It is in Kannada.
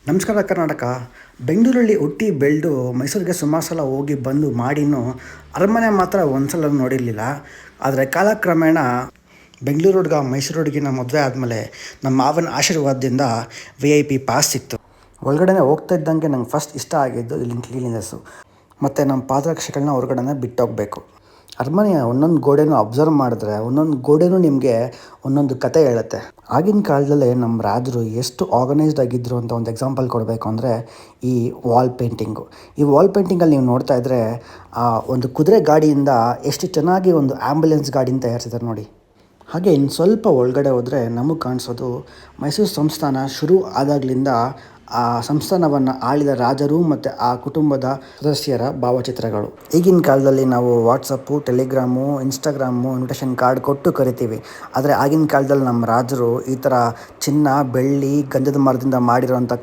ನಮಸ್ಕಾರ ಕರ್ನಾಟಕ. ಬೆಂಗಳೂರಲ್ಲಿ ಹುಟ್ಟಿ ಬೆಳೆದು ಮೈಸೂರಿಗೆ ಸುಮಾರು ಸಲ ಹೋಗಿ ಬಂದು ಮಾಡಿನೂ ಅರಮನೆ ಮಾತ್ರ ಒಂದು ಸಲ ನೋಡಿರಲಿಲ್ಲ. ಆದರೆ ಕಾಲಕ್ರಮೇಣ ಬೆಂಗಳೂರು ಹುಡುಗ ಮೈಸೂರು ಹುಡುಗಿನ ಮದುವೆ ಆದಮೇಲೆ ನಮ್ಮ ಮಾವನ ಆಶೀರ್ವಾದದಿಂದ VIP ಪಾಸ್ ಸಿಕ್ತು. ಒಳಗಡೆ ಹೋಗ್ತಾ ಇದ್ದಂಗೆ ನಂಗೆ ಫಸ್ಟ್ ಇಷ್ಟ ಆಗಿದ್ದು ಇಲ್ಲಿನ ಕ್ಲೀನಿನೆಸ್ಸು ಮತ್ತು ನಮ್ಮ ಪಾದರಕ್ಷೆಗಳನ್ನ ಹೊರಗಡೆ ಬಿಟ್ಟೋಗಬೇಕು. ಅರಮನೆಯ ಒಂದೊಂದು ಗೋಡೆನೂ ಅಬ್ಸರ್ವ್ ಮಾಡಿದ್ರೆ ಒಂದೊಂದು ಗೋಡೆನೂ ನಿಮಗೆ ಒಂದೊಂದು ಕತೆ ಹೇಳುತ್ತೆ. ಆಗಿನ ಕಾಲದಲ್ಲೇ ನಮ್ಮ ರಾಜರು ಎಷ್ಟು ಆರ್ಗನೈಸ್ಡ್ ಆಗಿದ್ದರು ಅಂತ ಒಂದು ಎಕ್ಸಾಂಪಲ್ ಕೊಡಬೇಕು ಅಂದರೆ ಈ ವಾಲ್ ಪೇಂಟಿಂಗು. ಈ ವಾಲ್ ಪೇಂಟಿಂಗಲ್ಲಿ ನೀವು ನೋಡ್ತಾ ಇದ್ದರೆ ಒಂದು ಕುದುರೆ ಗಾಡಿಯಿಂದ ಎಷ್ಟು ಚೆನ್ನಾಗಿ ಒಂದು ಆ್ಯಂಬುಲೆನ್ಸ್ ಗಾಡಿನ ತಯಾರಿಸಿದ್ದಾರೆ ನೋಡಿ. ಹಾಗೆ ಇನ್ನು ಸ್ವಲ್ಪ ಒಳಗಡೆ ಹೋದರೆ ನಮಗೆ ಕಾಣಿಸೋದು ಮೈಸೂರು ಸಂಸ್ಥಾನ ಶುರು ಆದಾಗಲಿಂದ ಆ ಸಂಸ್ಥಾನವನ್ನು ಆಳಿದ ರಾಜರು ಮತ್ತು ಆ ಕುಟುಂಬದ ಸದಸ್ಯರ ಭಾವಚಿತ್ರಗಳು. ಈಗಿನ ಕಾಲದಲ್ಲಿ ನಾವು WhatsApp, Telegram, Instagram, invitation card ಕೊಟ್ಟು ಕರಿತೀವಿ. ಆದರೆ ಆಗಿನ ಕಾಲದಲ್ಲಿ ನಮ್ಮ ರಾಜರು ಈ ಥರ ಚಿನ್ನ, ಬೆಳ್ಳಿ, ಗಂಧದ ಮರದಿಂದ ಮಾಡಿರೋಂಥ